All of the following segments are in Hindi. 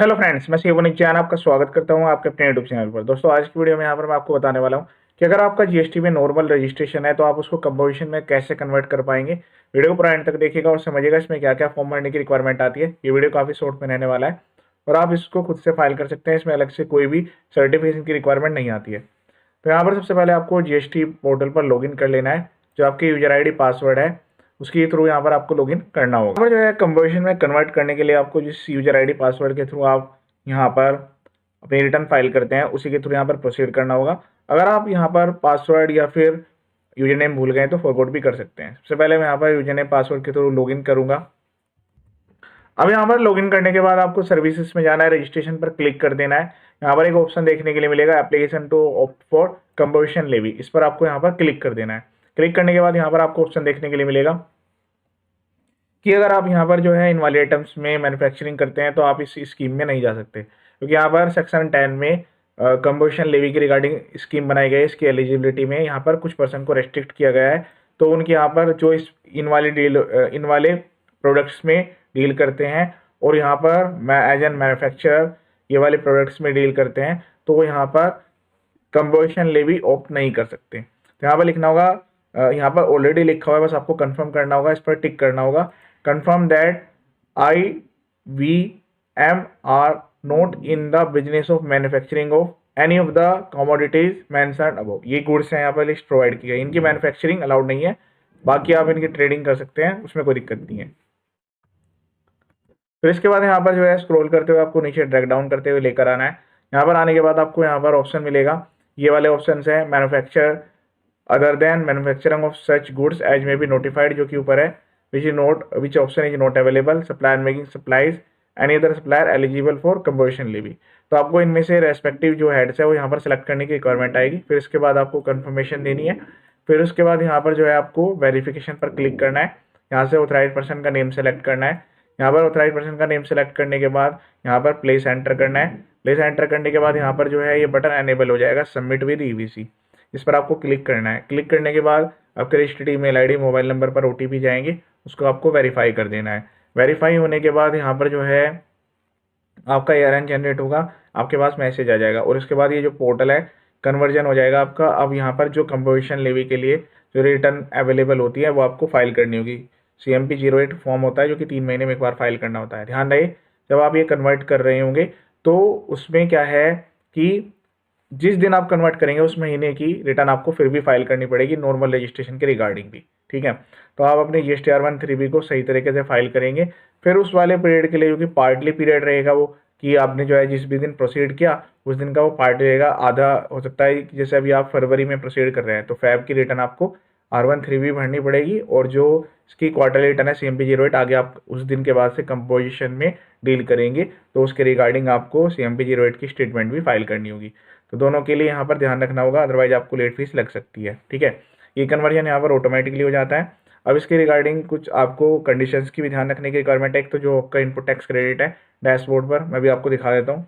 हेलो फ्रेंड्स, मैं शिव जैन आपका स्वागत करता हूं आपके अपने यूट्यूब चैनल पर। दोस्तों, आज की वीडियो में यहाँ पर मैं आपको बताने वाला हूं कि अगर आपका जीएसटी में नॉर्मल रजिस्ट्रेशन है तो आप उसको कंपोजिशन में कैसे कन्वर्ट कर पाएंगे। वीडियो को पूरा एंड तक देखिएगा और समझिएगा इसमें क्या क्या फॉर्म भरने की रिक्वायरमेंट आती है। ये वीडियो काफी शॉर्ट में रहने वाला है और आप इसको खुद से फाइल कर सकते हैं। इसमें अलग से कोई भी सर्टिफिकेशन की रिक्वायरमेंट नहीं आती है। तो यहाँ पर सबसे पहले आपको जीएसटी पोर्टल पर लॉगिन कर लेना है। जो आपकी यूजर आईडी पासवर्ड है उसके थ्रू यहाँ पर आपको लॉगिन करना होगा। यहाँ पर जो है कंपोजिशन में कन्वर्ट करने के लिए आपको जिस यूजर आईडी पासवर्ड के थ्रू आप यहाँ पर अपनी रिटर्न फाइल करते हैं उसी के थ्रू यहाँ पर प्रोसीड करना होगा। अगर आप यहाँ पर पासवर्ड या फिर यूजर नेम भूल गए तो फॉरगॉट भी कर सकते हैं। सबसे पहले मैं यहाँ पर यूजर नेम पासवर्ड के थ्रू लॉगिन करूंगा। अब यहाँ पर लॉगिन करने के बाद आपको सर्विसेज में जाना है, रजिस्ट्रेशन पर क्लिक कर देना है। यहाँ पर एक ऑप्शन देखने के लिए मिलेगा, application to opt for composition levy. इस पर आपको यहाँ पर क्लिक कर देना है। क्लिक करने के बाद यहाँ पर आपको ऑप्शन देखने के लिए मिलेगा कि अगर आप यहाँ पर जो है इनवालिड आइटम्स में मैन्युफैक्चरिंग करते हैं तो आप इस स्कीम में नहीं जा सकते, क्योंकि यहाँ पर सेक्शन 10 में कंपोजिशन लेवी की रिगार्डिंग स्कीम बनाई गई है। इसकी एलिजिबिलिटी में यहाँ पर कुछ पर्सन को रेस्ट्रिक्ट किया गया है। तो उनके यहाँ पर जो इस इन वाले प्रोडक्ट्स में डील करते हैं और यहाँ पर मैं एज एन मैन्युफैक्चरर ये वाले प्रोडक्ट्स में डील करते हैं तो वो यहाँ पर कंपोजिशन लेवी ऑप्ट नहीं कर सकते। तो यहाँ पर लिखना होगा, यहाँ पर ऑलरेडी लिखा हुआ है, बस आपको कंफर्म करना होगा, इस पर टिक करना होगा, confirm that I we am are not in the business of manufacturing of any of the commodities mentioned above. ये गुड्स हैं यहाँ पर लिस्ट प्रोवाइड की गई, इनकी मैन्युफैक्चरिंग अलाउड नहीं है, बाकी आप इनकी ट्रेडिंग कर सकते हैं, उसमें कोई दिक्कत नहीं है। तो इसके बाद यहाँ पर जो है स्क्रॉल करते हुए आपको नीचे ड्रैग डाउन करते हुए लेकर आना है। यहाँ पर आने के बाद आपको यहाँ पर ऑप्शन मिलेगा, ये वाले ऑप्शन है manufacture other than manufacturing of such goods as may be notified, जो कि ऊपर है, which option is not available, supplier making supplies any other supplier eligible for composition levy. तो आपको इनमें से रेस्पेक्टिव जो हेड्स है वो यहाँ पर सेलेक्ट करने की रिक्वायरमेंट आएगी। फिर इसके बाद आपको कंफर्मेशन देनी है। फिर उसके बाद यहाँ पर जो है आपको वेरिफिकेशन पर क्लिक करना है। यहाँ से ऑथराइज्ड पर्सन का नेम सेलेक्ट करना है। यहाँ पर ऑथराइज्ड पर्सन का नेम सेलेक्ट करने के बाद यहाँ पर प्लेस एंटर करना है। प्लेस एंटर करने के बाद यहाँ पर जो है ये बटन एनेबल हो जाएगा, सबमिट विद ईवीसी। इस पर आपको क्लिक करना है। क्लिक करने के बाद आपके registered email ID mobile number पर ओटीपी जाएंगे, उसको आपको वेरीफाई कर देना है। वेरीफाई होने के बाद यहाँ पर जो है आपका ARN जनरेट होगा, आपके पास मैसेज आ जाएगा और उसके बाद ये जो पोर्टल है कन्वर्जन हो जाएगा आपका। अब यहाँ पर जो कंपोजिशन लेवी के लिए जो रिटर्न अवेलेबल होती है वो आपको फाइल करनी होगी। CMP 08 फॉर्म होता है जो कि 3 महीने में एक बार फाइल करना होता है। ध्यान रहे, जब आप ये कन्वर्ट कर रहे होंगे तो उसमें क्या है कि जिस दिन आप कन्वर्ट करेंगे उस महीने की रिटर्न आपको फिर भी फाइल करनी पड़ेगी, नॉर्मल रजिस्ट्रेशन के रिगार्डिंग भी। ठीक है, तो आप अपने GSTR 1 को सही तरीके से फाइल करेंगे। फिर उस वाले पीरियड के लिए, जो कि पार्टली पीरियड रहेगा वो, कि आपने जो है जिस भी दिन प्रोसीड किया उस दिन का वो पार्ट रहेगा। आधा हो सकता है जैसे अभी आप फरवरी में प्रोसीड कर रहे हैं तो फैब की रिटर्न आपको R1 भरनी पड़ेगी, और जो इसकी क्वार्टरली रिटर्न है CMP 08 आगे आप उस दिन के बाद से कंपोजिशन में डील करेंगे तो उसके रिगार्डिंग आपको CMP 08 की स्टेटमेंट भी फाइल करनी होगी। तो दोनों के लिए यहाँ पर ध्यान रखना होगा, अदरवाइज आपको लेट फीस लग सकती है। ठीक है, ये कन्वर्जन यहाँ पर ऑटोमेटिकली हो जाता है। अब इसके रिगार्डिंग कुछ आपको कंडीशंस की भी ध्यान रखने की रिक्वायरमेंट है। एक तो जो आपका इनपुट टैक्स क्रेडिट है डैशबोर्ड पर, मैं भी आपको दिखा देता हूँ।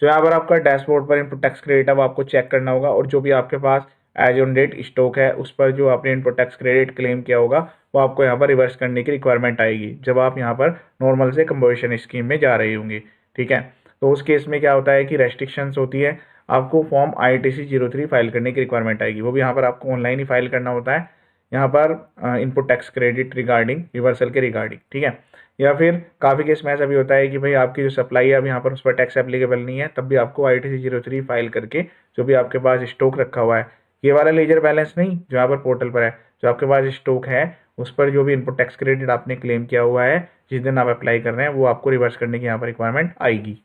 जो यहाँ पर आपका डैशबोर्ड पर इनपुट टैक्स क्रेडिट है वो आपको चेक करना होगा, और जो भी आपके पास एज ऑन डेट स्टॉक है उस पर जो आपने इनपुट टैक्स क्रेडिट क्लेम किया होगा वो आपको यहाँ पर रिवर्स करने की रिक्वायरमेंट आएगी जब आप यहाँ पर नॉर्मल से कंपोजिशन स्कीम में जा रहे होंगे। ठीक है, तो उस केस में क्या होता है कि रेस्ट्रिक्शंस होती है, आपको फॉर्म ITC 03 फाइल करने की रिक्वायरमेंट आएगी। वो भी यहाँ पर आपको ऑनलाइन ही फाइल करना होता है, यहाँ पर input tax credit regarding reversal के रिगार्डिंग। ठीक है, या फिर काफ़ी केस में ऐसा भी होता है कि भाई आपकी जो सप्लाई है अब यहाँ पर उस पर टैक्स एप्लीकेबल नहीं है, तब भी आपको ITC 03 फाइल करके जो भी आपके पास स्टॉक रखा हुआ है, ये वाला लेजर बैलेंस नहीं जो यहाँ पर पोर्टल पर है, जो आपके पास स्टॉक है उस पर जो भी इनपुट टैक्स क्रेडिट आपने क्लेम किया हुआ है जिस दिन आप अप्लाई कर रहे हैं वो आपको रिवर्स करने की यहाँ पर रिक्वायरमेंट आएगी।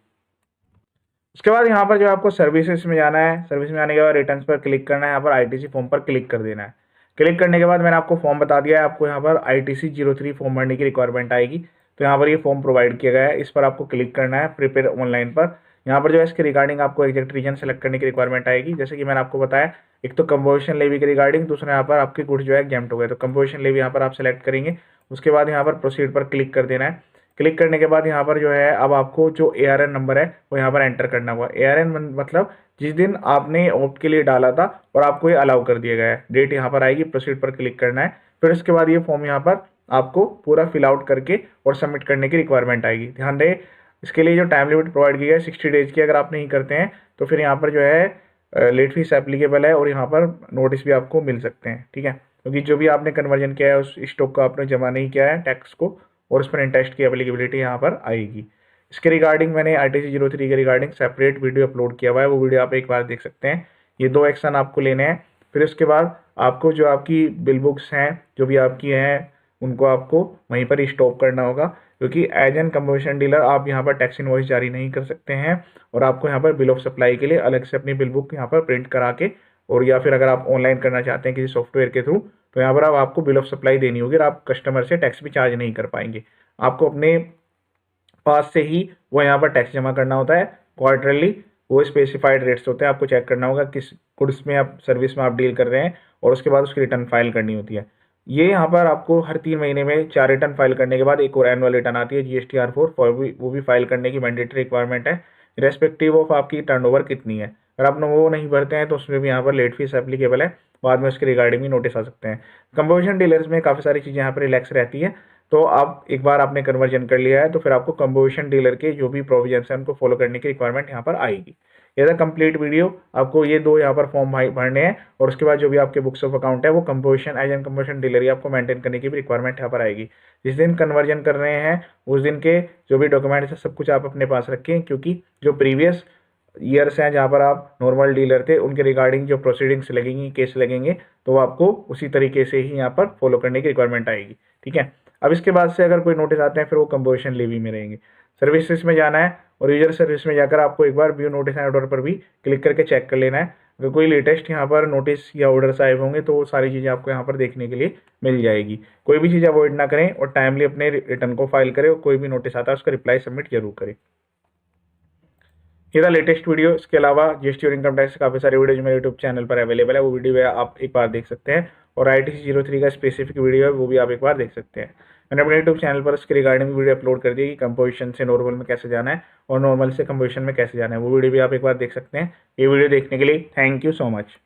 उसके बाद यहाँ पर जो आपको सर्विसेज में जाना है, सर्विस में आने के बाद रिटर्न्स पर क्लिक करना है, यहाँ पर ITC फॉर्म पर क्लिक कर देना है। क्लिक करने के बाद मैंने आपको फॉर्म बता दिया है, आपको यहाँ पर ITC 03 फॉर्म भरने की रिक्वायरमेंट आएगी। तो यहाँ पर ये फॉर्म प्रोवाइड किया गया है, इस पर आपको क्लिक करना है प्रिपेयर ऑनलाइन पर। यहाँ पर जो है इसके रिगार्डिंग आपको एग्जैक्ट रीजन सेलेक्ट करने की रिक्वायरमेंट आएगी। जैसे कि मैंने आपको बताया, एक तो कंपोजिशन लेवी के रिगार्डिंग, दूसरा यहाँ पर आपके गुड्स जो है एग्जाम्प्ट हो गए। तो कंपोजिशन लेवी यहाँ पर आप सेलेक्ट करेंगे, उसके बाद यहाँ पर प्रोसीड पर क्लिक कर देना है। क्लिक करने के बाद यहाँ पर जो है अब आपको जो ARN नंबर है वो यहाँ पर एंटर करना होगा। ARN मतलब जिस दिन आपने ऑप्ट के लिए डाला था और आपको ये अलाउ कर दिया गया है, डेट यहाँ पर आएगी, प्रोसीड पर क्लिक करना है। फिर उसके बाद ये फॉर्म यहाँ पर आपको पूरा फिल आउट करके और सबमिट करने की रिक्वायरमेंट आएगी। ध्यान रहे, इसके लिए जो टाइम लिमिट प्रोवाइड की है 60 डेज की, अगर आप नहीं करते हैं तो फिर यहाँ पर जो है लेट फीस एप्लीकेबल है और यहाँ पर नोटिस भी आपको मिल सकते हैं, ठीक है। क्योंकि जो भी आपने कन्वर्जन किया है उस स्टॉक को आपने जमा नहीं किया है टैक्स को, और उस पर इंटरेस्ट की एप्लीकेबिलिटी यहाँ पर आएगी। इसके रिगार्डिंग मैंने RTC03 के रिगार्डिंग सेपरेट वीडियो अपलोड किया हुआ है, वो वीडियो आप एक बार देख सकते हैं। ये 2 एक्शन आपको लेने हैं। फिर उसके बाद आपको जो आपकी बिल बुक्स हैं जो भी आपकी हैं उनको आपको वहीं पर ही स्टॉप करना होगा, क्योंकि एज एन कंपोजिशन डीलर आप यहाँ पर टैक्स इनवॉइस जारी नहीं कर सकते हैं, और आपको यहाँ पर बिल ऑफ सप्लाई के लिए अलग से अपनी बिल बुक यहाँ पर प्रिंट करा के, और या फिर अगर आप ऑनलाइन करना चाहते हैं किसी सॉफ्टवेयर के थ्रू, तो यहाँ पर आपको बिल ऑफ सप्लाई देनी होगी और आप कस्टमर से टैक्स भी चार्ज नहीं कर पाएंगे। आपको अपने पास से ही वो यहाँ पर टैक्स जमा करना होता है क्वार्टरली। वो स्पेसिफाइड रेट्स होते हैं, आपको चेक करना होगा किस गुड्स में आप सर्विस में आप डील कर रहे हैं, और उसके बाद उसकी रिटर्न फाइल करनी होती है। ये यहाँ पर आपको हर 3 महीने में 4 रिटर्न फाइल करने के बाद एक और एनुअल रिटर्न आती है GSTR4, वो भी फाइल करने की मैंडेटरी रिक्वायरमेंट है, रेस्पेक्टिव ऑफ आपकी टर्नओवर कितनी है। अगर आप वो नहीं भरते हैं तो उसमें भी यहाँ पर लेट फीस एप्लीकेबल है, बाद में उसके रिगार्डिंग भी नोटिस आ सकते हैं। कंपोजिशन डीलर्स में काफ़ी सारी चीज़ें यहाँ पर रिलैक्स रहती है, तो आप एक बार आपने कन्वर्जन कर लिया है तो फिर आपको कंपोजिशन डीलर के जो भी प्रोविजंस हैं उनको फॉलो करने की रिक्वायरमेंट यहाँ पर आएगी। ये था कंप्लीट वीडियो। आपको ये 2 यहाँ पर फॉर्म भरने हैं, और उसके बाद जो भी आपके बुक्स ऑफ अकाउंट है वो composition as an composition dealer ही आपको मेंटेन करने की भी रिक्वायरमेंट यहाँ पर आएगी। जिस दिन कन्वर्जन कर रहे हैं उस दिन के जो भी डॉक्यूमेंट्स है सब कुछ आप अपने पास रखें, क्योंकि जो प्रीवियस ईयर्स हैं जहाँ पर आप नॉर्मल डीलर थे उनके रिगार्डिंग जो प्रोसीडिंग्स लगेंगी, केस लगेंगे, तो वो आपको उसी तरीके से ही यहाँ पर फॉलो करने की रिक्वायरमेंट आएगी, ठीक है। अब इसके बाद से अगर कोई नोटिस आते हैं फिर वो कंपोजिशन लीवी में रहेंगे। सर्विसेज में जाना है और यूजर सर्विस में जाकर आपको एक बार व्यू नोटिस एंड ऑर्डर पर भी क्लिक करके चेक कर लेना है। अगर कोई लेटेस्ट यहाँ पर नोटिस या ऑर्डर्स आए होंगे तो वो सारी चीज़ें आपको यहाँ पर देखने के लिए मिल जाएगी। कोई भी चीज़ अवॉइड ना करें और टाइमली अपने रिटर्न को फाइल करें, और कोई भी नोटिस आता है उसका रिप्लाई सबमिट जरूर करें। ये था लेटेस्ट वीडियो। इसके अलावा GST और इनकम टैक्स काफ़ी सारे वीडियो जो मेरे यूट्यूब चैनल पर अवेलेबल है, वो वीडियो आप एक बार देख सकते हैं, और RTC03 का स्पेसिफिक वीडियो है वो भी आप एक बार देख सकते हैं। मैंने अपने यूट्यूब चैनल पर इसके रिगार्डिंग वीडियो अपलोड कर दी कि कंपोजिशन से नॉर्मल में कैसे जाना है और नॉर्मल से कंपोजिशन में कैसे जाना है, वो वीडियो भी आप एक बार देख सकते हैं। ये वीडियो देखने के लिए थैंक यू सो मच।